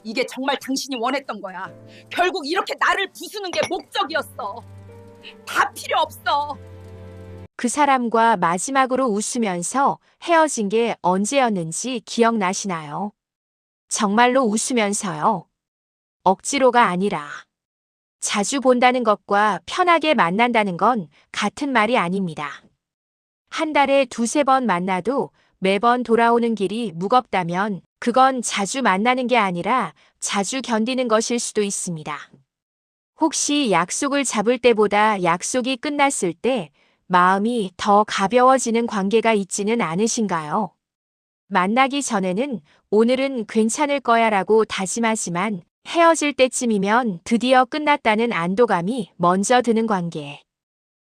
이게 정말 당신이 원했던 거야. 결국 이렇게 나를 부수는 게 목적이었어. 다 필요 없어. 그 사람과 마지막으로 웃으면서 헤어진 게 언제였는지 기억나시나요? 정말로 웃으면서요. 억지로가 아니라. 자주 본다는 것과 편하게 만난다는 건 같은 말이 아닙니다. 한 달에 두세 번 만나도 매번 돌아오는 길이 무겁다면 그건 자주 만나는 게 아니라 자주 견디는 것일 수도 있습니다. 혹시 약속을 잡을 때보다 약속이 끝났을 때 마음이 더 가벼워지는 관계가 있지는 않으신가요? 만나기 전에는 오늘은 괜찮을 거야 라고 다짐하지만 헤어질 때쯤이면 드디어 끝났다는 안도감이 먼저 드는 관계.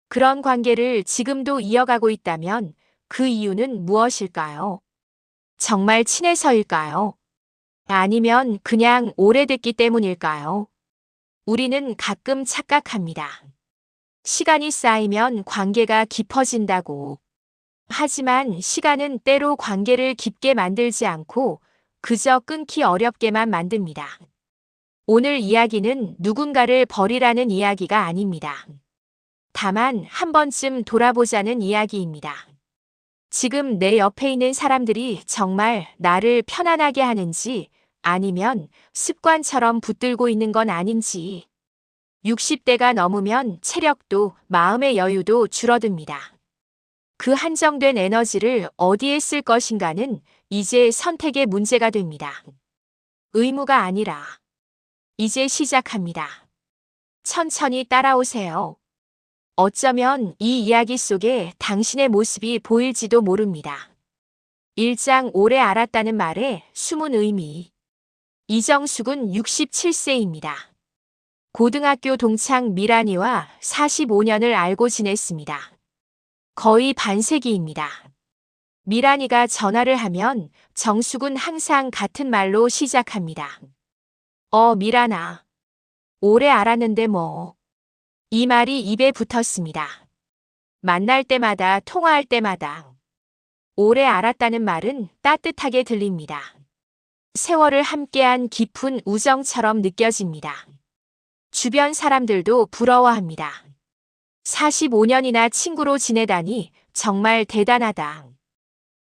그런 관계를 지금도 이어가고 있다면 그 이유는 무엇일까요? 정말 친해서일까요? 아니면 그냥 오래됐기 때문일까요? 우리는 가끔 착각합니다. 시간이 쌓이면 관계가 깊어진다고. 하지만 시간은 때로 관계를 깊게 만들지 않고 그저 끊기 어렵게만 만듭니다. 오늘 이야기는 누군가를 버리라는 이야기가 아닙니다. 다만 한 번쯤 돌아보자는 이야기입니다. 지금 내 옆에 있는 사람들이 정말 나를 편안하게 하는지 아니면 습관처럼 붙들고 있는 건 아닌지. 60대가 넘으면 체력도 마음의 여유도 줄어듭니다. 그 한정된 에너지를 어디에 쓸 것인가는 이제 선택의 문제가 됩니다. 의무가 아니라 이제 시작합니다. 천천히 따라오세요. 어쩌면 이 이야기 속에 당신의 모습이 보일지도 모릅니다. 1장 오래 알았다는 말의 숨은 의미. 이정숙은 67세입니다. 고등학교 동창 미란이와 45년을 알고 지냈습니다. 거의 반세기입니다. 미란이가 전화를 하면 정숙은 항상 같은 말로 시작합니다. 미란아. 오래 알았는데 뭐. 이 말이 입에 붙었습니다. 만날 때마다 통화할 때마다. 오래 알았다는 말은 따뜻하게 들립니다. 세월을 함께한 깊은 우정처럼 느껴집니다. 주변 사람들도 부러워합니다. 45년이나 친구로 지내다니 정말 대단하다.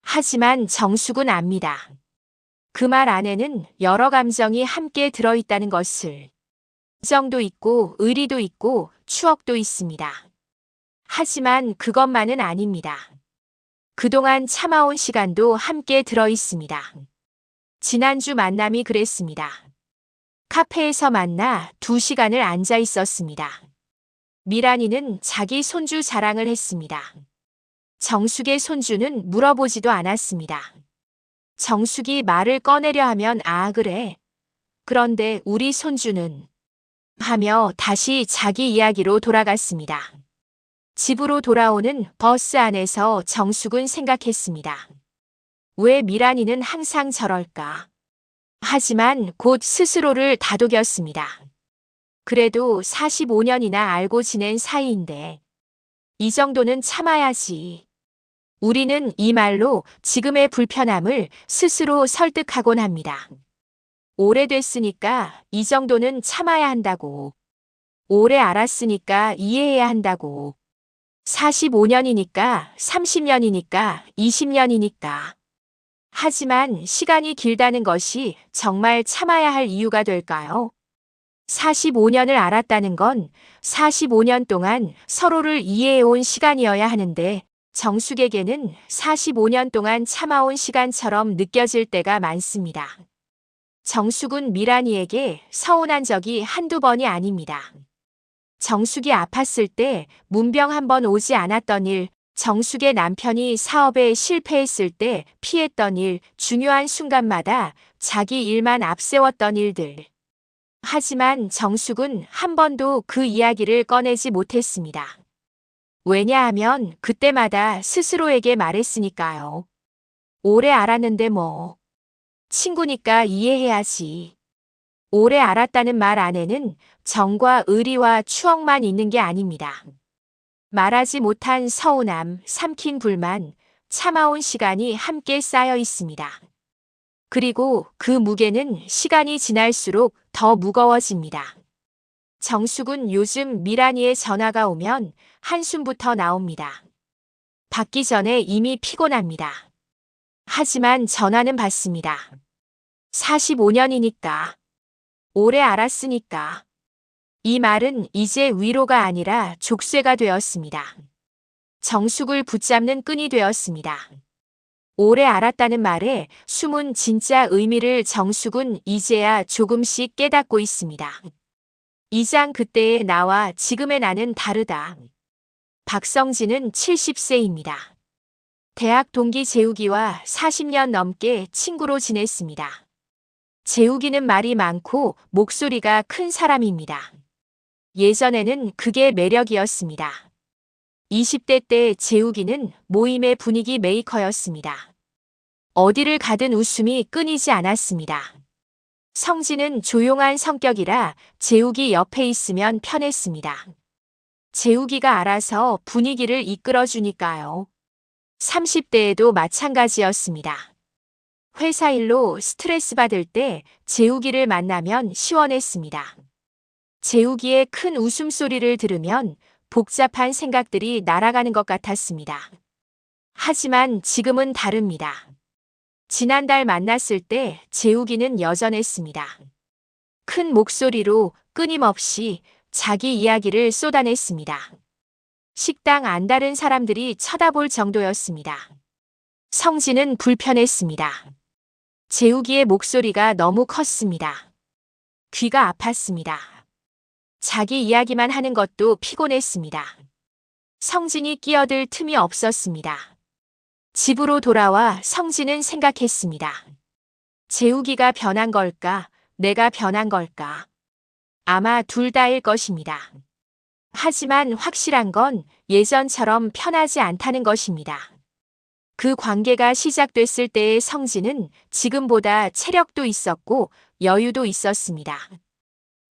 하지만 정숙은 압니다. 그 말 안에는 여러 감정이 함께 들어있다는 것을. 정도 있고 의리도 있고 추억도 있습니다. 하지만 그것만은 아닙니다. 그동안 참아온 시간도 함께 들어있습니다. 지난주 만남이 그랬습니다. 카페에서 만나 2시간을 앉아 있었습니다. 미란이는 자기 손주 자랑을 했습니다. 정숙의 손주는 물어보지도 않았습니다. 정숙이 말을 꺼내려 하면 그래. 그런데 우리 손주는 하며 다시 자기 이야기로 돌아갔습니다. 집으로 돌아오는 버스 안에서 정숙은 생각했습니다. 왜 미란이는 항상 저럴까? 하지만 곧 스스로를 다독였습니다. 그래도 45년이나 알고 지낸 사이인데 이 정도는 참아야지. 우리는 이 말로 지금의 불편함을 스스로 설득하곤 합니다. 오래됐으니까 이 정도는 참아야 한다고. 오래 알았으니까 이해해야 한다고. 45년이니까, 30년이니까, 20년이니까. 하지만 시간이 길다는 것이 정말 참아야 할 이유가 될까요? 45년을 알았다는 건 45년 동안 서로를 이해해온 시간이어야 하는데 정숙에게는 45년 동안 참아온 시간처럼 느껴질 때가 많습니다. 정숙은 미란이에게 서운한 적이 한두 번이 아닙니다. 정숙이 아팠을 때 문병 한 번 오지 않았던 일, 정숙의 남편이 사업에 실패했을 때 피했던 일, 중요한 순간마다 자기 일만 앞세웠던 일들. 하지만 정숙은 한 번도 그 이야기를 꺼내지 못했습니다. 왜냐하면 그때마다 스스로에게 말했으니까요. 오래 알았는데 뭐. 친구니까 이해해야지. 오래 알았다는 말 안에는 정과 의리와 추억만 있는 게 아닙니다. 말하지 못한 서운함, 삼킨 불만, 참아온 시간이 함께 쌓여 있습니다. 그리고 그 무게는 시간이 지날수록 더 무거워집니다. 정숙은 요즘 미란이의 전화가 오면 한숨부터 나옵니다. 받기 전에 이미 피곤합니다. 하지만 전화는 받습니다. 45년이니까. 오래 알았으니까. 이 말은 이제 위로가 아니라 족쇄가 되었습니다. 정숙을 붙잡는 끈이 되었습니다. 오래 알았다는 말에 숨은 진짜 의미를 정숙은 이제야 조금씩 깨닫고 있습니다. 이장 그때의 나와 지금의 나는 다르다. 박성진은 70세입니다. 대학 동기 재욱이와 40년 넘게 친구로 지냈습니다. 재욱이는 말이 많고 목소리가 큰 사람입니다. 예전에는 그게 매력이었습니다. 20대 때 재욱이는 모임의 분위기 메이커였습니다. 어디를 가든 웃음이 끊이지 않았습니다. 성진은 조용한 성격이라 재욱이 옆에 있으면 편했습니다. 재욱이가 알아서 분위기를 이끌어주니까요. 30대에도 마찬가지였습니다. 회사 일로 스트레스 받을 때 재욱이를 만나면 시원했습니다. 재욱이의 큰 웃음소리를 들으면 복잡한 생각들이 날아가는 것 같았습니다. 하지만 지금은 다릅니다. 지난달 만났을 때 재욱이는 여전했습니다. 큰 목소리로 끊임없이 자기 이야기를 쏟아냈습니다. 식당 안 다른 사람들이 쳐다볼 정도였습니다. 성진은 불편했습니다. 재욱이의 목소리가 너무 컸습니다. 귀가 아팠습니다. 자기 이야기만 하는 것도 피곤했습니다. 성진이 끼어들 틈이 없었습니다. 집으로 돌아와 성진은 생각했습니다. 재욱이가 변한 걸까? 내가 변한 걸까? 아마 둘 다일 것입니다. 하지만 확실한 건 예전처럼 편하지 않다는 것입니다. 그 관계가 시작됐을 때의 성진은 지금보다 체력도 있었고 여유도 있었습니다.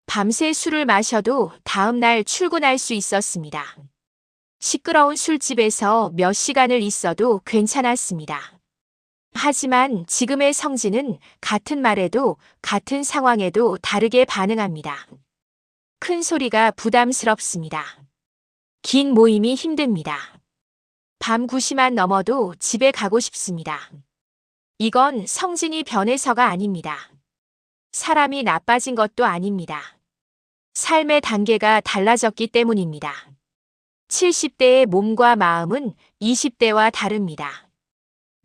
밤새 술을 마셔도 다음 날 출근할 수 있었습니다. 시끄러운 술집에서 몇 시간을 있어도 괜찮았습니다. 하지만 지금의 성진은 같은 말에도 같은 상황에도 다르게 반응합니다. 큰 소리가 부담스럽습니다. 긴 모임이 힘듭니다. 밤 9시만 넘어도 집에 가고 싶습니다. 이건 성진이 변해서가 아닙니다. 사람이 나빠진 것도 아닙니다. 삶의 단계가 달라졌기 때문입니다. 70대의 몸과 마음은 20대와 다릅니다.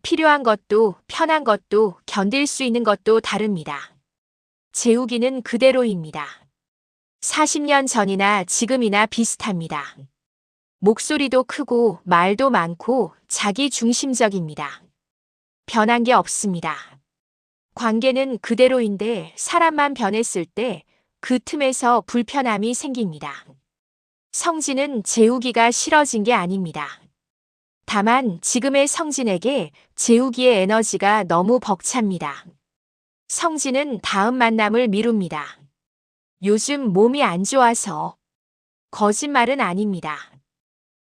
필요한 것도 편한 것도 견딜 수 있는 것도 다릅니다. 재욱이는 그대로입니다. 40년 전이나 지금이나 비슷합니다. 목소리도 크고 말도 많고 자기 중심적입니다. 변한 게 없습니다. 관계는 그대로인데 사람만 변했을 때 그 틈에서 불편함이 생깁니다. 성진은 재욱이가 싫어진 게 아닙니다. 다만 지금의 성진에게 재욱이의 에너지가 너무 벅찹니다. 성진은 다음 만남을 미룹니다. 요즘 몸이 안 좋아서. 거짓말은 아닙니다.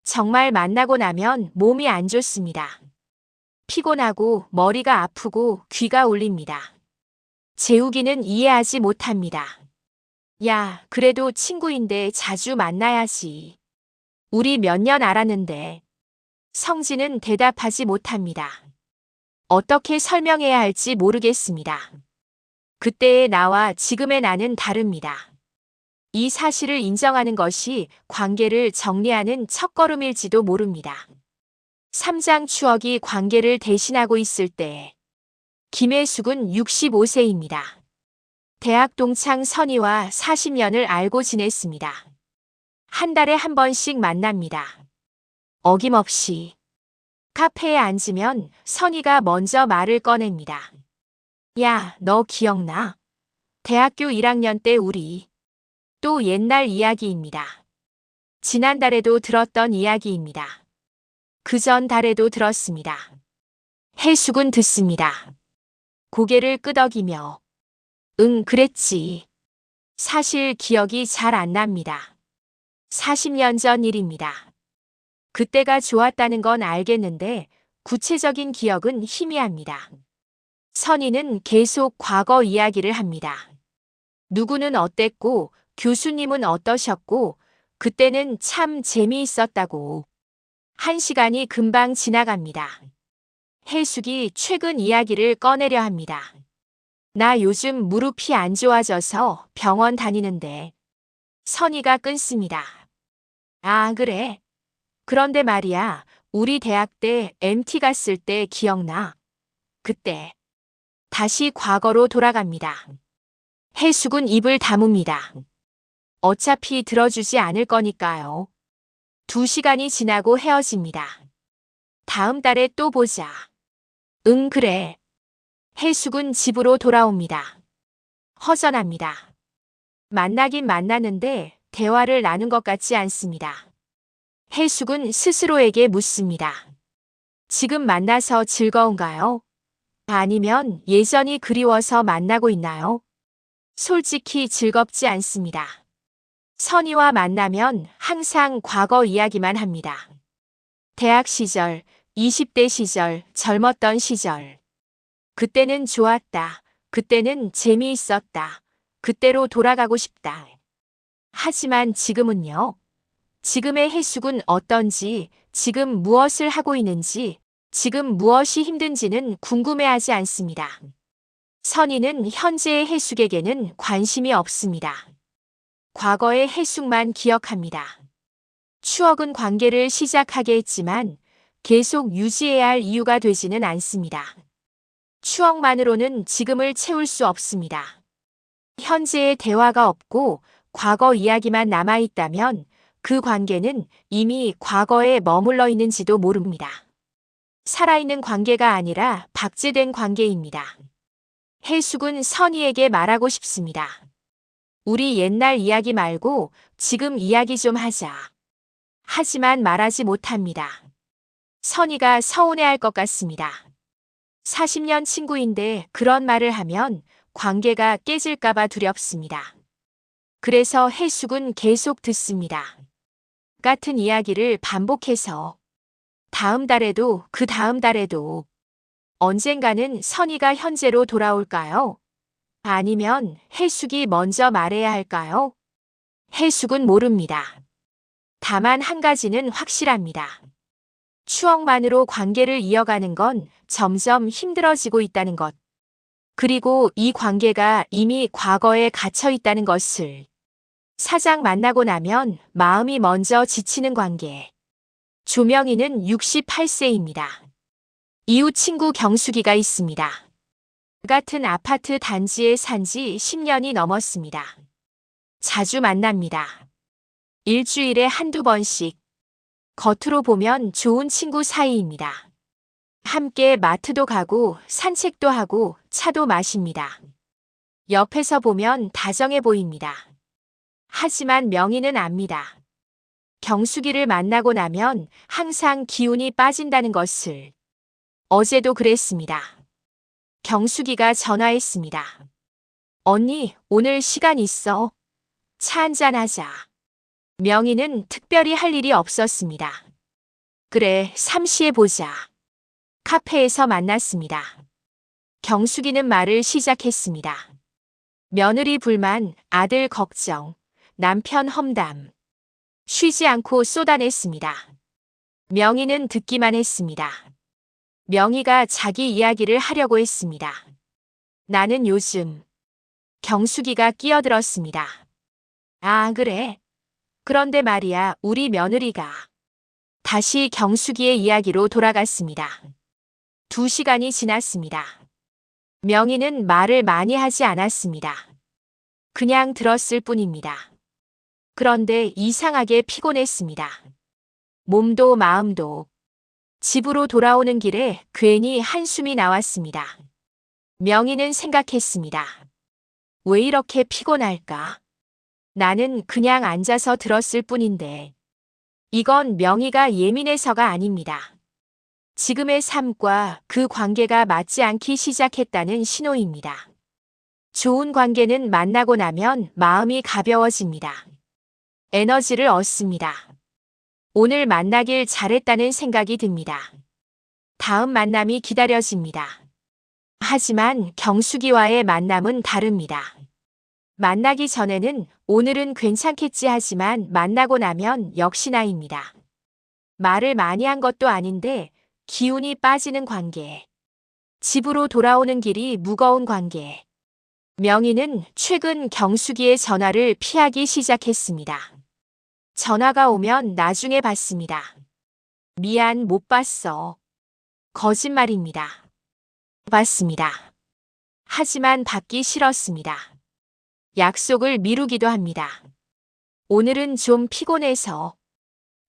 정말 만나고 나면 몸이 안 좋습니다. 피곤하고 머리가 아프고 귀가 울립니다. 재욱이는 이해하지 못합니다. 야, 그래도 친구인데 자주 만나야지. 우리 몇 년 알았는데. 성진은 대답하지 못합니다. 어떻게 설명해야 할지 모르겠습니다. 그때의 나와 지금의 나는 다릅니다. 이 사실을 인정하는 것이 관계를 정리하는 첫걸음일지도 모릅니다. 3장 추억이 관계를 대신하고 있을 때 김혜숙은 65세입니다. 대학 동창 선희와 40년을 알고 지냈습니다. 한 달에 한 번씩 만납니다. 어김없이. 카페에 앉으면 선희가 먼저 말을 꺼냅니다. 야, 너 기억나? 대학교 1학년 때 우리. 또 옛날 이야기입니다. 지난달에도 들었던 이야기입니다. 그 전 달에도 들었습니다. 혜숙은 듣습니다. 고개를 끄덕이며 응, 그랬지. 사실 기억이 잘 안 납니다. 40년 전 일입니다. 그때가 좋았다는 건 알겠는데 구체적인 기억은 희미합니다. 선희는 계속 과거 이야기를 합니다. 누구는 어땠고, 교수님은 어떠셨고, 그때는 참 재미있었다고. 1시간이 금방 지나갑니다. 혜숙이 최근 이야기를 꺼내려 합니다. 나 요즘 무릎이 안 좋아져서 병원 다니는데. 선희가 끊습니다. 아, 그래. 그런데 말이야, 우리 대학 때 MT 갔을 때 기억나? 그때. 다시 과거로 돌아갑니다. 혜숙은 입을 다뭅니다. 어차피 들어주지 않을 거니까요. 2시간이 지나고 헤어집니다. 다음 달에 또 보자. 응, 그래. 혜숙은 집으로 돌아옵니다. 허전합니다. 만나긴 만나는데 대화를 나눈 것 같지 않습니다. 혜숙은 스스로에게 묻습니다. 지금 만나서 즐거운가요? 아니면 예전이 그리워서 만나고 있나요? 솔직히 즐겁지 않습니다. 선희와 만나면 항상 과거 이야기만 합니다. 대학 시절, 20대 시절, 젊었던 시절. 그때는 좋았다. 그때는 재미있었다. 그때로 돌아가고 싶다. 하지만 지금은요? 지금의 혜숙은 어떤지, 지금 무엇을 하고 있는지, 지금 무엇이 힘든지는 궁금해하지 않습니다. 선희는 현재의 혜숙에게는 관심이 없습니다. 과거의 혜숙만 기억합니다. 추억은 관계를 시작하게 했지만 계속 유지해야 할 이유가 되지는 않습니다. 추억만으로는 지금을 채울 수 없습니다. 현재의 대화가 없고 과거 이야기만 남아있다면 그 관계는 이미 과거에 머물러 있는지도 모릅니다. 살아있는 관계가 아니라 박제된 관계입니다. 혜숙은 선희에게 말하고 싶습니다. 우리 옛날 이야기 말고 지금 이야기 좀 하자. 하지만 말하지 못합니다. 선희가 서운해할 것 같습니다. 40년 친구인데 그런 말을 하면 관계가 깨질까봐 두렵습니다. 그래서 혜숙은 계속 듣습니다. 같은 이야기를 반복해서 다음 달에도 그 다음 달에도 언젠가는 선희가 현재로 돌아올까요? 아니면 혜숙이 먼저 말해야 할까요? 혜숙은 모릅니다. 다만 한 가지는 확실합니다. 추억만으로 관계를 이어가는 건 점점 힘들어지고 있다는 것. 그리고 이 관계가 이미 과거에 갇혀 있다는 것을. 사장 만나고 나면 마음이 먼저 지치는 관계. 조명희는 68세입니다. 이웃 친구 경숙이가 있습니다. 같은 아파트 단지에 산 지 10년이 넘었습니다. 자주 만납니다. 일주일에 한두 번씩. 겉으로 보면 좋은 친구 사이입니다. 함께 마트도 가고 산책도 하고 차도 마십니다. 옆에서 보면 다정해 보입니다. 하지만 명희는 압니다. 경숙이를 만나고 나면 항상 기운이 빠진다는 것을. 어제도 그랬습니다. 경숙이가 전화했습니다. 언니, 오늘 시간 있어? 차 한잔 하자. 명희는 특별히 할 일이 없었습니다. 그래, 3시에 보자. 카페에서 만났습니다. 경숙이는 말을 시작했습니다. 며느리 불만, 아들 걱정, 남편 험담. 쉬지 않고 쏟아냈습니다. 명희는 듣기만 했습니다. 명희가 자기 이야기를 하려고 했습니다. 나는 요즘. 경숙이가 끼어들었습니다. 아, 그래. 그런데 말이야, 우리 며느리가. 다시 경숙이의 이야기로 돌아갔습니다. 2시간이 지났습니다. 명희는 말을 많이 하지 않았습니다. 그냥 들었을 뿐입니다. 그런데 이상하게 피곤했습니다. 몸도 마음도. 집으로 돌아오는 길에 괜히 한숨이 나왔습니다. 명희는 생각했습니다. 왜 이렇게 피곤할까? 나는 그냥 앉아서 들었을 뿐인데. 이건 명희가 예민해서가 아닙니다. 지금의 삶과 그 관계가 맞지 않기 시작했다는 신호입니다. 좋은 관계는 만나고 나면 마음이 가벼워집니다. 에너지를 얻습니다. 오늘 만나길 잘했다는 생각이 듭니다. 다음 만남이 기다려집니다. 하지만 경숙이와의 만남은 다릅니다. 만나기 전에는 오늘은 괜찮겠지 하지만 만나고 나면 역시나입니다. 말을 많이 한 것도 아닌데 기운이 빠지는 관계. 집으로 돌아오는 길이 무거운 관계. 명희는 최근 경숙이의 전화를 피하기 시작했습니다. 전화가 오면 나중에 받습니다. 미안, 못 봤어. 거짓말입니다. 받습니다. 하지만 받기 싫었습니다. 약속을 미루기도 합니다. 오늘은 좀 피곤해서.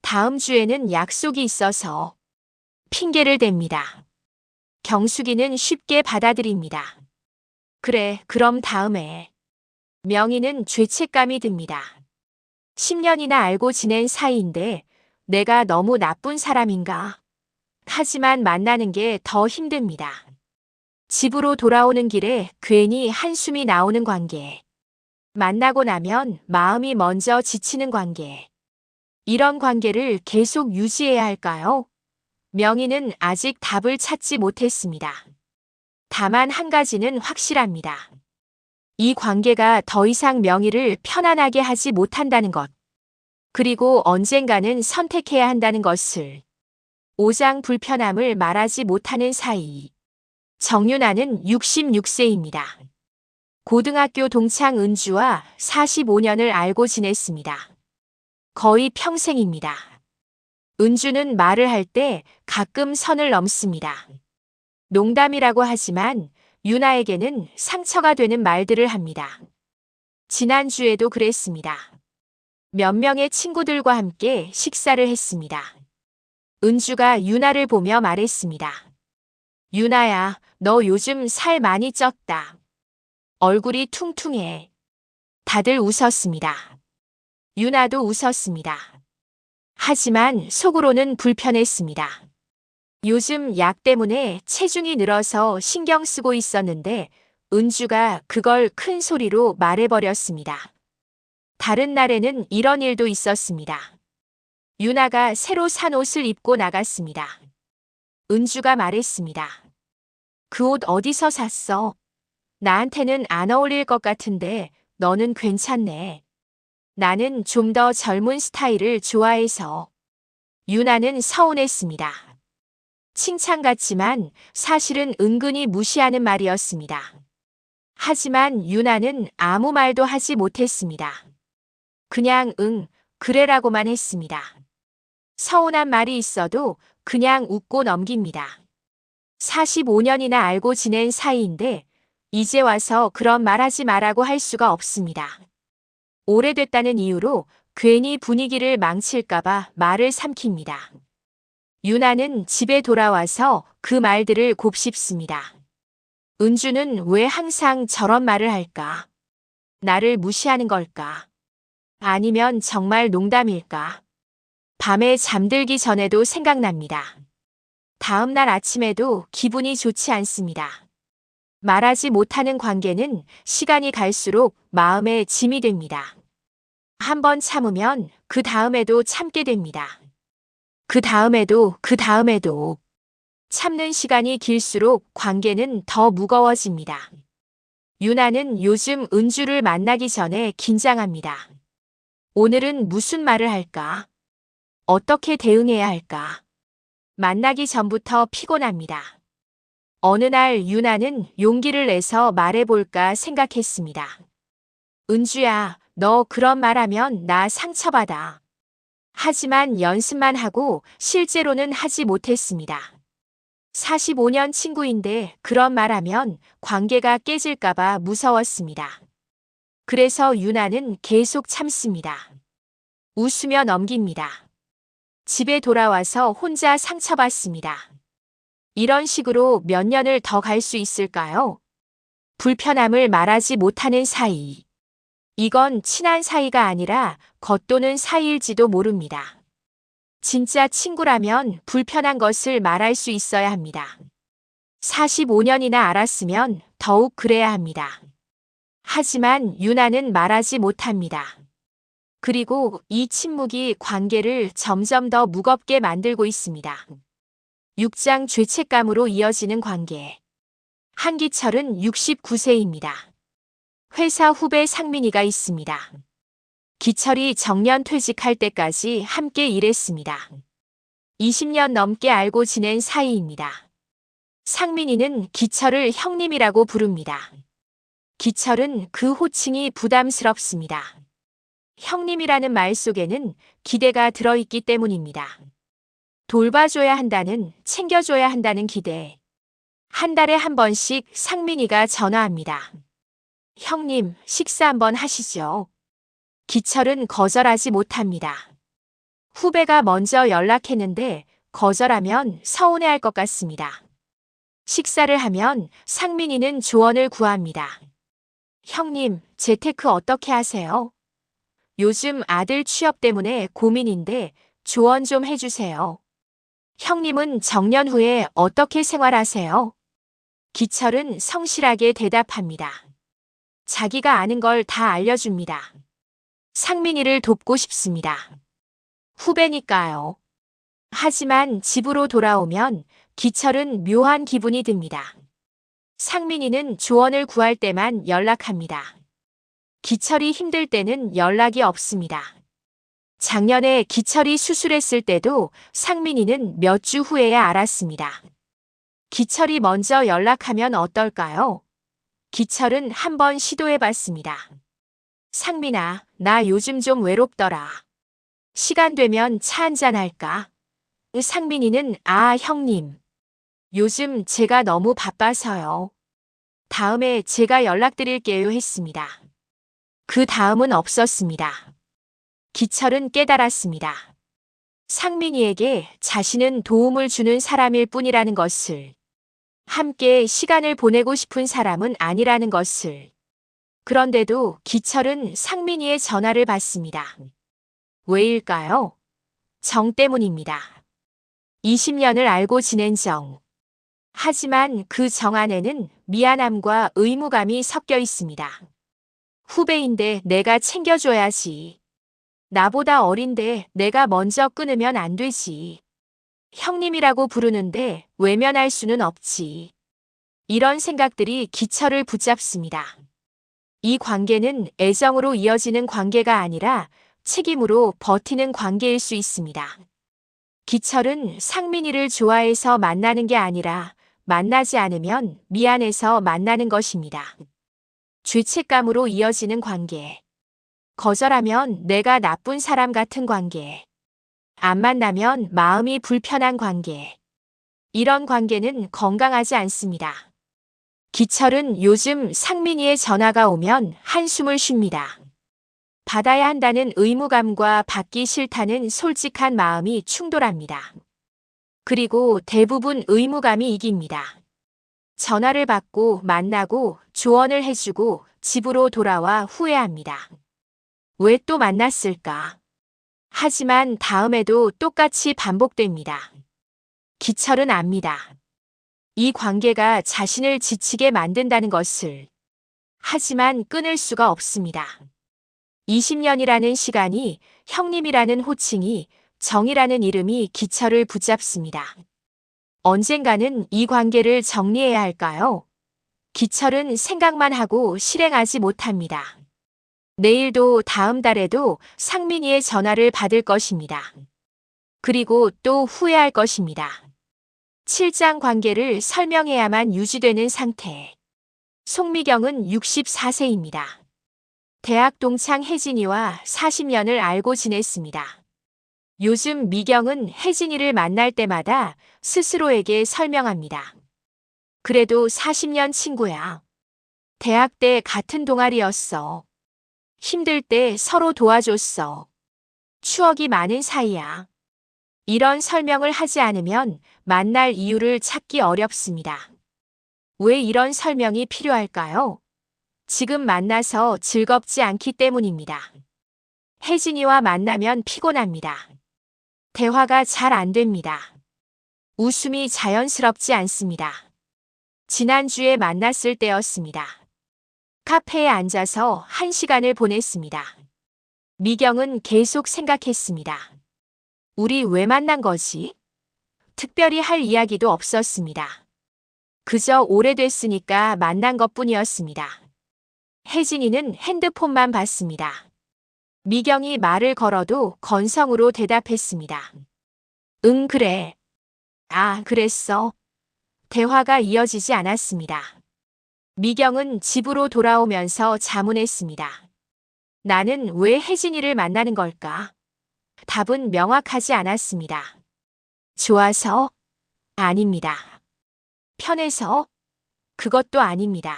다음 주에는 약속이 있어서. 핑계를 댑니다. 경숙이는 쉽게 받아들입니다. 그래, 그럼 다음에. 명희는 죄책감이 듭니다. 10년이나 알고 지낸 사이인데 내가 너무 나쁜 사람인가? 하지만 만나는 게 더 힘듭니다. 집으로 돌아오는 길에 괜히 한숨이 나오는 관계. 만나고 나면 마음이 먼저 지치는 관계. 이런 관계를 계속 유지해야 할까요? 명희는 아직 답을 찾지 못했습니다. 다만 한 가지는 확실합니다. 이 관계가 더 이상 명희를 편안하게 하지 못한다는 것. 그리고 언젠가는 선택해야 한다는 것을. 오장 불편함을 말하지 못하는 사이. 정윤아는 66세입니다. 고등학교 동창 은주와 45년을 알고 지냈습니다. 거의 평생입니다. 은주는 말을 할 때 가끔 선을 넘습니다. 농담이라고 하지만 윤아에게는 상처가 되는 말들을 합니다. 지난주에도 그랬습니다. 몇 명의 친구들과 함께 식사를 했습니다. 은주가 윤아를 보며 말했습니다. 윤아야, 너 요즘 살 많이 쪘다. 얼굴이 퉁퉁해. 다들 웃었습니다. 윤아도 웃었습니다. 하지만 속으로는 불편했습니다. 요즘 약 때문에 체중이 늘어서 신경 쓰고 있었는데 은주가 그걸 큰 소리로 말해버렸습니다. 다른 날에는 이런 일도 있었습니다. 윤아가 새로 산 옷을 입고 나갔습니다. 은주가 말했습니다. 그 옷 어디서 샀어? 나한테는 안 어울릴 것 같은데 너는 괜찮네. 나는 좀 더 젊은 스타일을 좋아해서. 윤아는 서운했습니다. 칭찬 같지만 사실은 은근히 무시하는 말이었습니다. 하지만 윤아는 아무 말도 하지 못했습니다. 그냥 응, 그래라고만 했습니다. 서운한 말이 있어도 그냥 웃고 넘깁니다. 45년이나 알고 지낸 사이인데 이제 와서 그런 말하지 말라고 할 수가 없습니다. 오래됐다는 이유로 괜히 분위기를 망칠까봐 말을 삼킵니다. 윤아는 집에 돌아와서 그 말들을 곱씹습니다. 은주는 왜 항상 저런 말을 할까? 나를 무시하는 걸까? 아니면 정말 농담일까? 밤에 잠들기 전에도 생각납니다. 다음 날 아침에도 기분이 좋지 않습니다. 말하지 못하는 관계는 시간이 갈수록 마음에 짐이 됩니다. 한번 참으면 그 다음에도 참게 됩니다. 그 다음에도 참는 시간이 길수록 관계는 더 무거워집니다. 윤아는 요즘 은주를 만나기 전에 긴장합니다. 오늘은 무슨 말을 할까? 어떻게 대응해야 할까? 만나기 전부터 피곤합니다. 어느 날 윤아는 용기를 내서 말해볼까 생각했습니다. 은주야, 너 그런 말하면 나 상처받아. 하지만 연습만 하고 실제로는 하지 못했습니다. 45년 친구인데 그런 말하면 관계가 깨질까봐 무서웠습니다. 그래서 윤아는 계속 참습니다. 웃으며 넘깁니다. 집에 돌아와서 혼자 상처받습니다. 이런 식으로 몇 년을 더 갈 수 있을까요? 불편함을 말하지 못하는 사이. 이건 친한 사이가 아니라 겉도는 사이일지도 모릅니다. 진짜 친구라면 불편한 것을 말할 수 있어야 합니다. 45년이나 알았으면 더욱 그래야 합니다. 하지만 윤아는 말하지 못합니다. 그리고 이 침묵이 관계를 점점 더 무겁게 만들고 있습니다. 6장 죄책감으로 이어지는 관계. 한기철은 69세입니다. 회사 후배 상민이가 있습니다. 기철이 정년 퇴직할 때까지 함께 일했습니다. 20년 넘게 알고 지낸 사이입니다. 상민이는 기철을 형님이라고 부릅니다. 기철은 그 호칭이 부담스럽습니다. 형님이라는 말 속에는 기대가 들어있기 때문입니다. 돌봐줘야 한다는, 챙겨줘야 한다는 기대. 한 달에 한 번씩 상민이가 전화합니다. 형님, 식사 한번 하시죠. 기철은 거절하지 못합니다. 후배가 먼저 연락했는데 거절하면 서운해할 것 같습니다. 식사를 하면 상민이는 조언을 구합니다. 형님, 재테크 어떻게 하세요? 요즘 아들 취업 때문에 고민인데 조언 좀 해주세요. 형님은 정년 후에 어떻게 생활하세요? 기철은 성실하게 대답합니다. 자기가 아는 걸 다 알려줍니다. 상민이를 돕고 싶습니다. 후배니까요. 하지만 집으로 돌아오면 기철은 묘한 기분이 듭니다. 상민이는 조언을 구할 때만 연락합니다. 기철이 힘들 때는 연락이 없습니다. 작년에 기철이 수술했을 때도 상민이는 몇 주 후에야 알았습니다. 기철이 먼저 연락하면 어떨까요? 기철은 한번 시도해봤습니다. 상민아, 나 요즘 좀 외롭더라. 시간 되면 차 한잔 할까? 상민이는 형님. 요즘 제가 너무 바빠서요. 다음에 제가 연락드릴게요 했습니다. 그 다음은 없었습니다. 기철은 깨달았습니다. 상민이에게 자신은 도움을 주는 사람일 뿐이라는 것을, 함께 시간을 보내고 싶은 사람은 아니라는 것을. 그런데도 기철은 상민이의 전화를 받습니다. 왜일까요? 정 때문입니다. 20년을 알고 지낸 정. 하지만 그 정 안에는 미안함과 의무감이 섞여 있습니다. 후배인데 내가 챙겨줘야지. 나보다 어린데 내가 먼저 끊으면 안 되지. 형님이라고 부르는데 외면할 수는 없지. 이런 생각들이 기철을 붙잡습니다. 이 관계는 애정으로 이어지는 관계가 아니라 책임으로 버티는 관계일 수 있습니다. 기철은 상민이를 좋아해서 만나는 게 아니라 만나지 않으면 미안해서 만나는 것입니다. 죄책감으로 이어지는 관계. 거절하면 내가 나쁜 사람 같은 관계. 안 만나면 마음이 불편한 관계. 이런 관계는 건강하지 않습니다. 기철은 요즘 상민이의 전화가 오면 한숨을 쉽니다. 받아야 한다는 의무감과 받기 싫다는 솔직한 마음이 충돌합니다. 그리고 대부분 의무감이 이깁니다. 전화를 받고 만나고 조언을 해주고 집으로 돌아와 후회합니다. 왜 또 만났을까? 하지만 다음에도 똑같이 반복됩니다. 기철은 압니다. 이 관계가 자신을 지치게 만든다는 것을. 하지만 끊을 수가 없습니다. 20년이라는 시간이, 형님이라는 호칭이, 정이라는 이름이 기철을 붙잡습니다. 언젠가는 이 관계를 정리해야 할까요? 기철은 생각만 하고 실행하지 못합니다. 내일도 다음 달에도 상민이의 전화를 받을 것입니다. 그리고 또 후회할 것입니다. 7장 관계를 설명해야만 유지되는 상태. 송미경은 64세입니다. 대학 동창 혜진이와 40년을 알고 지냈습니다. 요즘 미경은 혜진이를 만날 때마다 스스로에게 설명합니다. 그래도 40년 친구야. 대학 때 같은 동아리였어. 힘들 때 서로 도와줬어. 추억이 많은 사이야. 이런 설명을 하지 않으면 만날 이유를 찾기 어렵습니다. 왜 이런 설명이 필요할까요? 지금 만나서 즐겁지 않기 때문입니다. 혜진이와 만나면 피곤합니다. 대화가 잘 안 됩니다. 웃음이 자연스럽지 않습니다. 지난주에 만났을 때였습니다. 카페에 앉아서 1시간을 보냈습니다. 미경은 계속 생각했습니다. 우리 왜 만난 거지? 특별히 할 이야기도 없었습니다. 그저 오래됐으니까 만난 것뿐이었습니다. 혜진이는 핸드폰만 봤습니다. 미경이 말을 걸어도 건성으로 대답했습니다. 응, 그래. 아, 그랬어. 대화가 이어지지 않았습니다. 미경은 집으로 돌아오면서 자문했습니다. 나는 왜 혜진이를 만나는 걸까? 답은 명확하지 않았습니다. 좋아서? 아닙니다. 편해서? 그것도 아닙니다.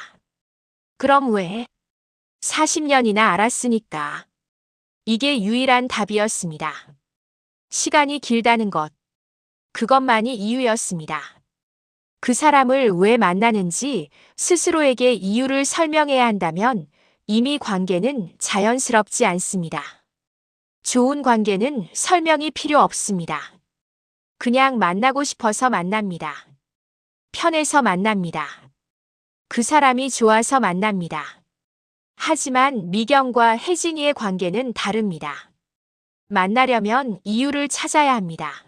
그럼 왜? 40년이나 알았으니까. 이게 유일한 답이었습니다. 시간이 길다는 것. 그것만이 이유였습니다. 그 사람을 왜 만나는지 스스로에게 이유를 설명해야 한다면 이미 관계는 자연스럽지 않습니다. 좋은 관계는 설명이 필요 없습니다. 그냥 만나고 싶어서 만납니다. 편해서 만납니다. 그 사람이 좋아서 만납니다. 하지만 미경과 혜진이의 관계는 다릅니다. 만나려면 이유를 찾아야 합니다.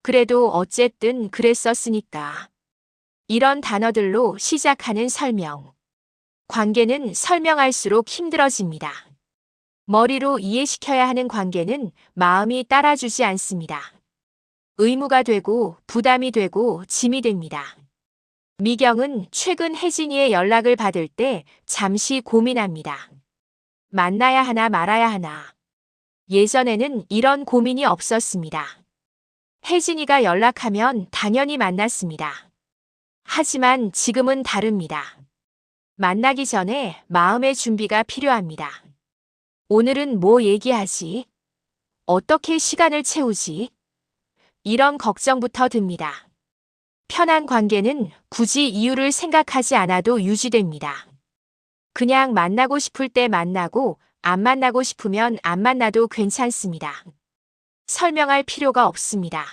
그래도 어쨌든 그랬었으니까. 이런 단어들로 시작하는 설명. 관계는 설명할수록 힘들어집니다. 머리로 이해시켜야 하는 관계는 마음이 따라주지 않습니다. 의무가 되고 부담이 되고 짐이 됩니다. 미경은 최근 혜진이의 연락을 받을 때 잠시 고민합니다. 만나야 하나 말아야 하나. 예전에는 이런 고민이 없었습니다. 혜진이가 연락하면 당연히 만났습니다. 하지만 지금은 다릅니다. 만나기 전에 마음의 준비가 필요합니다. 오늘은 뭐 얘기하지? 어떻게 시간을 채우지? 이런 걱정부터 듭니다. 편한 관계는 굳이 이유를 생각하지 않아도 유지됩니다. 그냥 만나고 싶을 때 만나고 안 만나고 싶으면 안 만나도 괜찮습니다. 설명할 필요가 없습니다.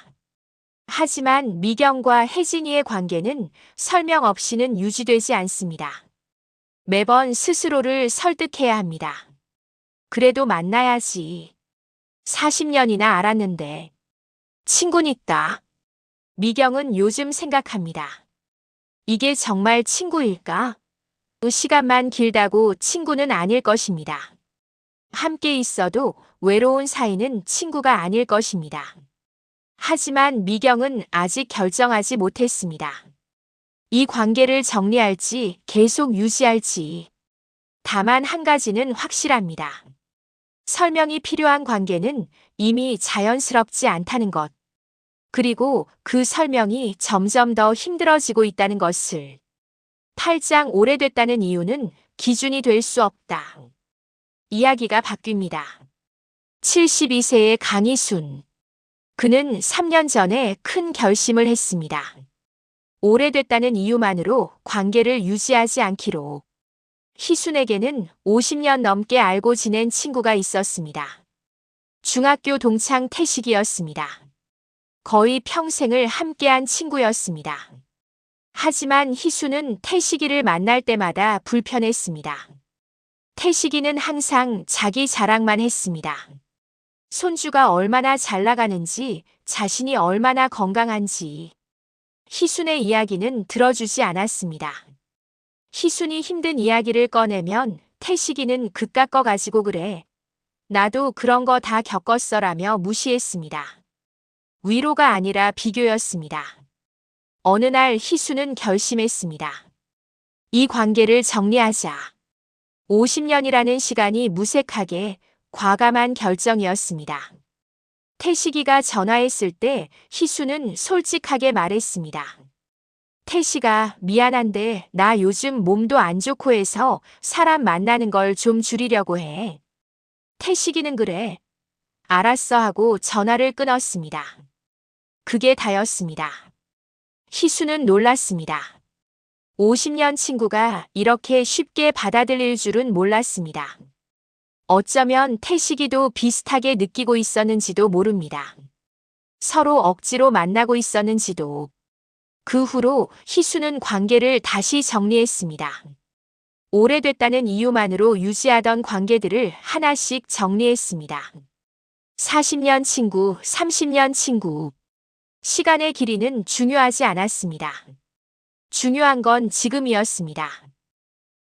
하지만 미경과 혜진이의 관계는 설명 없이는 유지되지 않습니다. 매번 스스로를 설득해야 합니다. 그래도 만나야지. 40년이나 알았는데. 친구니까. 미경은 요즘 생각합니다. 이게 정말 친구일까? 시간만 길다고 친구는 아닐 것입니다. 함께 있어도 외로운 사이는 친구가 아닐 것입니다. 하지만 미경은 아직 결정하지 못했습니다. 이 관계를 정리할지 계속 유지할지. 다만 한 가지는 확실합니다. 설명이 필요한 관계는 이미 자연스럽지 않다는 것. 그리고 그 설명이 점점 더 힘들어지고 있다는 것을. 8장 오래됐다는 이유는 기준이 될 수 없다. 이야기가 바뀝니다. 72세의 강희순. 그는 3년 전에 큰 결심을 했습니다. 오래됐다는 이유만으로 관계를 유지하지 않기로. 희순에게는 50년 넘게 알고 지낸 친구가 있었습니다. 중학교 동창 태식이었습니다. 거의 평생을 함께한 친구였습니다. 하지만 희수는 태식이를 만날 때마다 불편했습니다. 태식이는 항상 자기 자랑만 했습니다. 손주가 얼마나 잘 나가는지, 자신이 얼마나 건강한지. 희순의 이야기는 들어주지 않았습니다. 희순이 힘든 이야기를 꺼내면 태식이는 그깟 거 가지고 그래. 나도 그런 거 다 겪었어라며 무시했습니다. 위로가 아니라 비교였습니다. 어느 날 희수는 결심했습니다. 이 관계를 정리하자. 50년이라는 시간이 무색하게 과감한 결정이었습니다. 태식이가 전화했을 때 희수는 솔직하게 말했습니다. 태식아, 미안한데 나 요즘 몸도 안 좋고 해서 사람 만나는 걸 좀 줄이려고 해. 태식이는 그래. 알았어 하고 전화를 끊었습니다. 그게 다였습니다. 희수는 놀랐습니다. 50년 친구가 이렇게 쉽게 받아들일 줄은 몰랐습니다. 어쩌면 태식이도 비슷하게 느끼고 있었는지도 모릅니다. 서로 억지로 만나고 있었는지도. 그 후로 희수는 관계를 다시 정리했습니다. 오래됐다는 이유만으로 유지하던 관계들을 하나씩 정리했습니다. 40년 친구, 30년 친구. 시간의 길이는 중요하지 않았습니다. 중요한 건 지금이었습니다.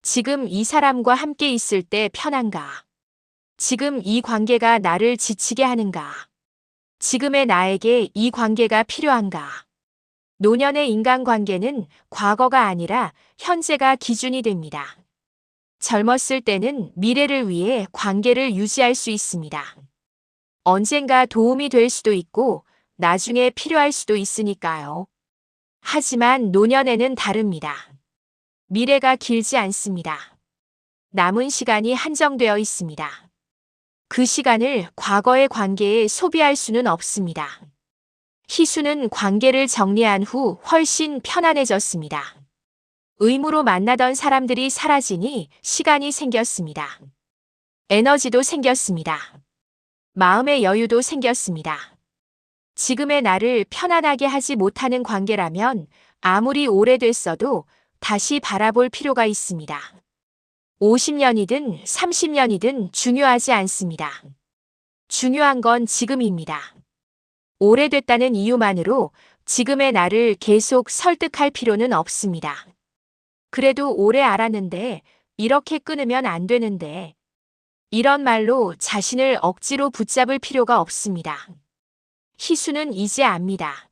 지금 이 사람과 함께 있을 때 편한가? 지금 이 관계가 나를 지치게 하는가? 지금의 나에게 이 관계가 필요한가? 노년의 인간관계는 과거가 아니라 현재가 기준이 됩니다. 젊었을 때는 미래를 위해 관계를 유지할 수 있습니다. 언젠가 도움이 될 수도 있고 나중에 필요할 수도 있으니까요. 하지만 노년에는 다릅니다. 미래가 길지 않습니다. 남은 시간이 한정되어 있습니다. 그 시간을 과거의 관계에 소비할 수는 없습니다. 희수는 관계를 정리한 후 훨씬 편안해졌습니다. 의무로 만나던 사람들이 사라지니 시간이 생겼습니다. 에너지도 생겼습니다. 마음의 여유도 생겼습니다. 지금의 나를 편안하게 하지 못하는 관계라면 아무리 오래됐어도 다시 바라볼 필요가 있습니다. 50년이든 30년이든 중요하지 않습니다. 중요한 건 지금입니다. 오래됐다는 이유만으로 지금의 나를 계속 설득할 필요는 없습니다. 그래도 오래 알았는데 이렇게 끊으면 안 되는데 이런 말로 자신을 억지로 붙잡을 필요가 없습니다. 희수는 이제 압니다.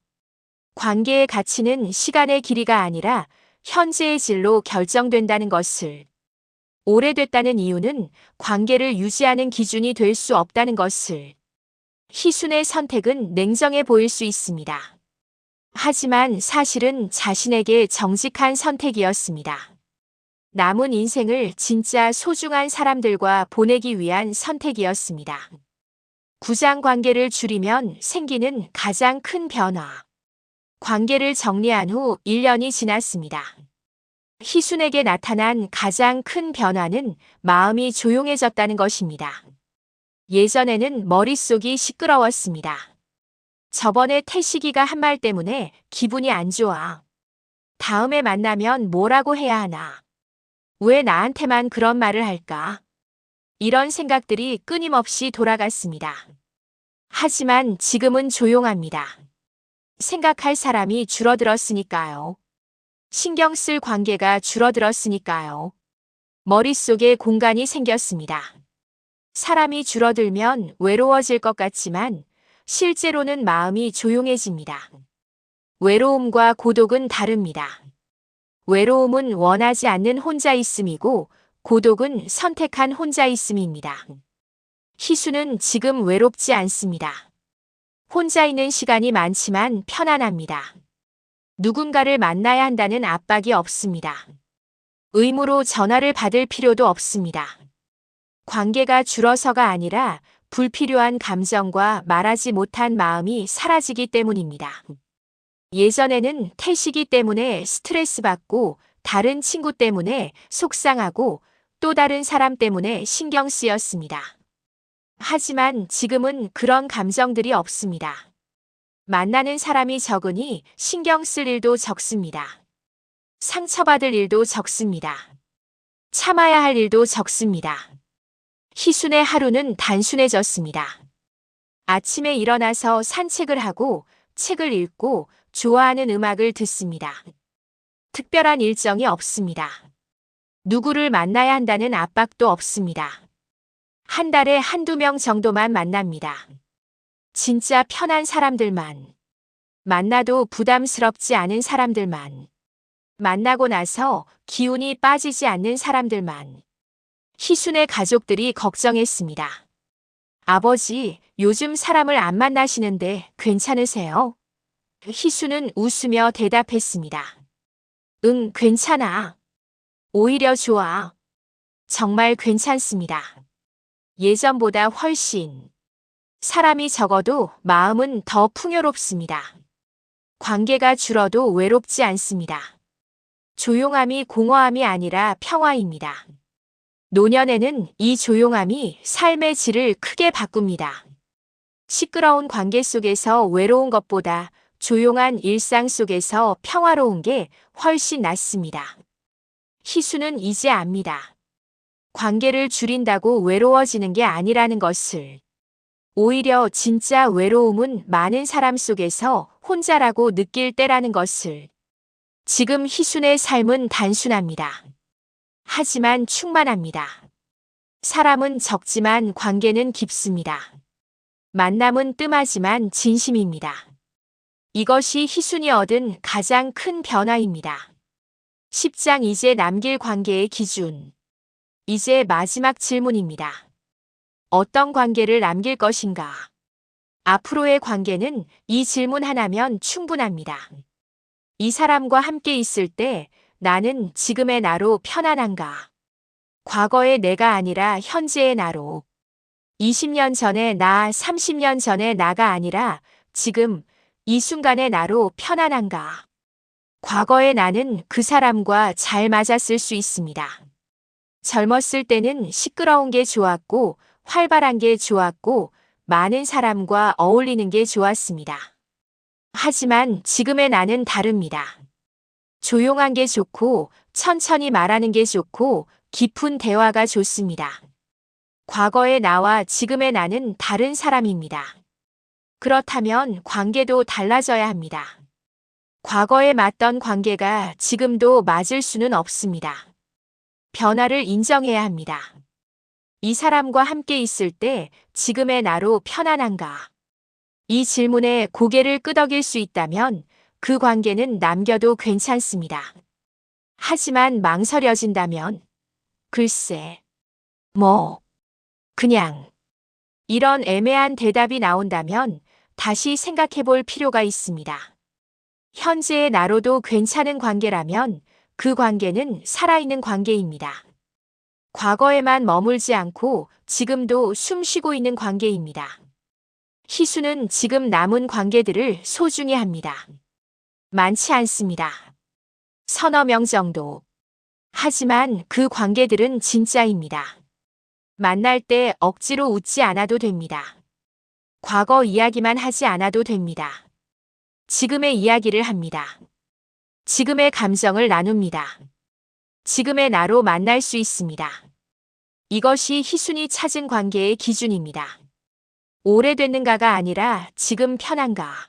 관계의 가치는 시간의 길이가 아니라 현재의 질로 결정된다는 것을. 오래됐다는 이유는 관계를 유지하는 기준이 될 수 없다는 것을. 희순의 선택은 냉정해 보일 수 있습니다. 하지만 사실은 자신에게 정직한 선택이었습니다. 남은 인생을 진짜 소중한 사람들과 보내기 위한 선택이었습니다. 구장 관계를 줄이면 생기는 가장 큰 변화. 관계를 정리한 후 1년이 지났습니다. 희순에게 나타난 가장 큰 변화는 마음이 조용해졌다는 것입니다. 예전에는 머릿속이 시끄러웠습니다. 저번에 태식이가 한 말 때문에 기분이 안 좋아. 다음에 만나면 뭐라고 해야 하나? 왜 나한테만 그런 말을 할까? 이런 생각들이 끊임없이 돌아갔습니다. 하지만 지금은 조용합니다. 생각할 사람이 줄어들었으니까요. 신경 쓸 관계가 줄어들었으니까요. 머릿속에 공간이 생겼습니다. 사람이 줄어들면 외로워질 것 같지만 실제로는 마음이 조용해집니다. 외로움과 고독은 다릅니다. 외로움은 원하지 않는 혼자 있음이고 고독은 선택한 혼자 있음입니다. 희수는 지금 외롭지 않습니다. 혼자 있는 시간이 많지만 편안합니다. 누군가를 만나야 한다는 압박이 없습니다. 의무로 전화를 받을 필요도 없습니다. 관계가 줄어서가 아니라 불필요한 감정과 말하지 못한 마음이 사라지기 때문입니다. 예전에는 태식이 때문에 스트레스 받고 다른 친구 때문에 속상하고 또 다른 사람 때문에 신경 쓰였습니다. 하지만 지금은 그런 감정들이 없습니다. 만나는 사람이 적으니 신경 쓸 일도 적습니다. 상처받을 일도 적습니다. 참아야 할 일도 적습니다. 희순의 하루는 단순해졌습니다. 아침에 일어나서 산책을 하고 책을 읽고 좋아하는 음악을 듣습니다. 특별한 일정이 없습니다. 누구를 만나야 한다는 압박도 없습니다. 한 달에 한두 명 정도만 만납니다. 진짜 편한 사람들만. 만나도 부담스럽지 않은 사람들만. 만나고 나서 기운이 빠지지 않는 사람들만. 희순의 가족들이 걱정했습니다. 아버지, 요즘 사람을 안 만나시는데 괜찮으세요? 희순은 웃으며 대답했습니다. 응, 괜찮아. 오히려 좋아. 정말 괜찮습니다. 예전보다 훨씬. 사람이 적어도 마음은 더 풍요롭습니다. 관계가 줄어도 외롭지 않습니다. 조용함이 공허함이 아니라 평화입니다. 노년에는 이 조용함이 삶의 질을 크게 바꿉니다. 시끄러운 관계 속에서 외로운 것보다 조용한 일상 속에서 평화로운 게 훨씬 낫습니다. 희수는 이제 압니다. 관계를 줄인다고 외로워지는 게 아니라는 것을. 오히려 진짜 외로움은 많은 사람 속에서 혼자라고 느낄 때라는 것을. 지금 희순의 삶은 단순합니다. 하지만 충만합니다. 사람은 적지만 관계는 깊습니다. 만남은 뜸하지만 진심입니다. 이것이 희순이 얻은 가장 큰 변화입니다. 10장 이제 남길 관계의 기준. 이제 마지막 질문입니다. 어떤 관계를 남길 것인가? 앞으로의 관계는 이 질문 하나면 충분합니다. 이 사람과 함께 있을 때 나는 지금의 나로 편안한가? 과거의 내가 아니라 현재의 나로. 20년 전의 나, 30년 전의 나가 아니라 지금 이 순간의 나로 편안한가? 과거의 나는 그 사람과 잘 맞았을 수 있습니다. 젊었을 때는 시끄러운 게 좋았고, 활발한 게 좋았고, 많은 사람과 어울리는 게 좋았습니다. 하지만 지금의 나는 다릅니다. 조용한 게 좋고, 천천히 말하는 게 좋고, 깊은 대화가 좋습니다. 과거의 나와 지금의 나는 다른 사람입니다. 그렇다면 관계도 달라져야 합니다. 과거에 맞던 관계가 지금도 맞을 수는 없습니다. 변화를 인정해야 합니다. 이 사람과 함께 있을 때 지금의 나로 편안한가? 이 질문에 고개를 끄덕일 수 있다면 그 관계는 남겨도 괜찮습니다. 하지만 망설여진다면 글쎄, 그냥 이런 애매한 대답이 나온다면 다시 생각해 볼 필요가 있습니다. 현재의 나로도 괜찮은 관계라면 그 관계는 살아있는 관계입니다. 과거에만 머물지 않고 지금도 숨쉬고 있는 관계입니다. 희수는 지금 남은 관계들을 소중히 합니다. 많지 않습니다. 서너 명 정도. 하지만 그 관계들은 진짜입니다. 만날 때 억지로 웃지 않아도 됩니다. 과거 이야기만 하지 않아도 됩니다. 지금의 이야기를 합니다. 지금의 감정을 나눕니다. 지금의 나로 만날 수 있습니다. 이것이 희순이 찾은 관계의 기준입니다. 오래됐는가가 아니라 지금 편한가.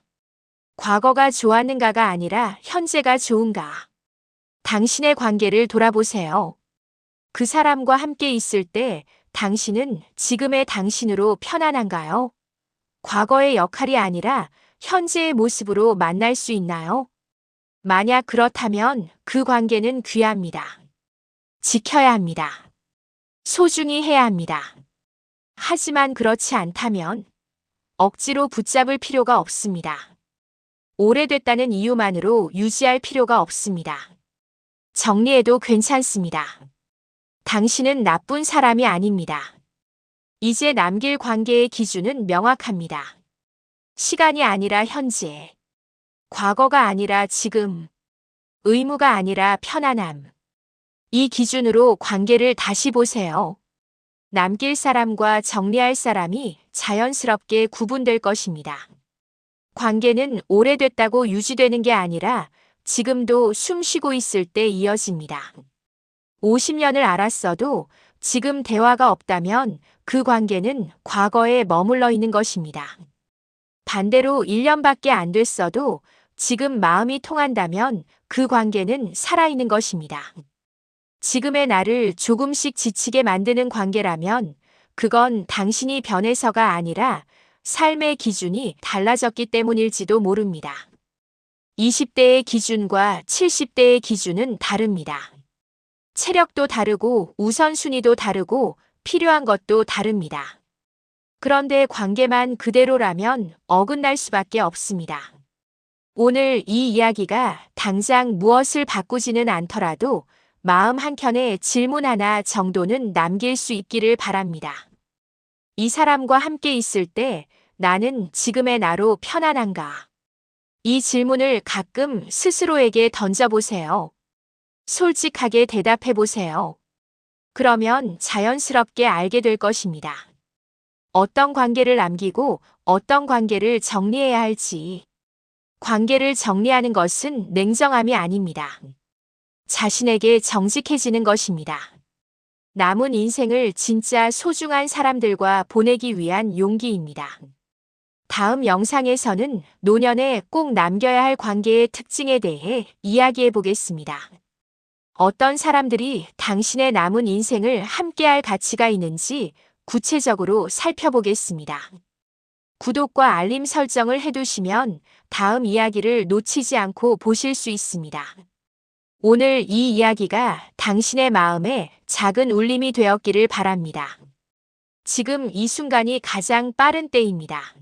과거가 좋았는가가 아니라 현재가 좋은가. 당신의 관계를 돌아보세요. 그 사람과 함께 있을 때 당신은 지금의 당신으로 편안한가요? 과거의 역할이 아니라 현재의 모습으로 만날 수 있나요? 만약 그렇다면 그 관계는 귀합니다. 지켜야 합니다. 소중히 해야 합니다. 하지만 그렇지 않다면 억지로 붙잡을 필요가 없습니다. 오래됐다는 이유만으로 유지할 필요가 없습니다. 정리해도 괜찮습니다. 당신은 나쁜 사람이 아닙니다. 이제 남길 관계의 기준은 명확합니다. 시간이 아니라 현재, 과거가 아니라 지금, 의무가 아니라 편안함. 이 기준으로 관계를 다시 보세요. 남길 사람과 정리할 사람이 자연스럽게 구분될 것입니다. 관계는 오래됐다고 유지되는 게 아니라 지금도 숨 쉬고 있을 때 이어집니다. 50년을 알았어도 지금 대화가 없다면 그 관계는 과거에 머물러 있는 것입니다. 반대로 1년밖에 안 됐어도 지금 마음이 통한다면 그 관계는 살아있는 것입니다. 지금의 나를 조금씩 지치게 만드는 관계라면 그건 당신이 변해서가 아니라 삶의 기준이 달라졌기 때문일지도 모릅니다. 20대의 기준과 70대의 기준은 다릅니다. 체력도 다르고 우선순위도 다르고 필요한 것도 다릅니다. 그런데 관계만 그대로라면 어긋날 수밖에 없습니다. 오늘 이 이야기가 당장 무엇을 바꾸지는 않더라도 마음 한켠에 질문 하나 정도는 남길 수 있기를 바랍니다. 이 사람과 함께 있을 때 나는 지금의 나로 편안한가? 이 질문을 가끔 스스로에게 던져보세요. 솔직하게 대답해 보세요. 그러면 자연스럽게 알게 될 것입니다. 어떤 관계를 남기고 어떤 관계를 정리해야 할지. 관계를 정리하는 것은 냉정함이 아닙니다. 자신에게 정직해지는 것입니다. 남은 인생을 진짜 소중한 사람들과 보내기 위한 용기입니다. 다음 영상에서는 노년에 꼭 남겨야 할 관계의 특징에 대해 이야기해 보겠습니다. 어떤 사람들이 당신의 남은 인생을 함께할 가치가 있는지 구체적으로 살펴보겠습니다. 구독과 알림 설정을 해두시면 다음 이야기를 놓치지 않고 보실 수 있습니다. 오늘 이 이야기가 당신의 마음에 작은 울림이 되었기를 바랍니다. 지금 이 순간이 가장 빠른 때입니다.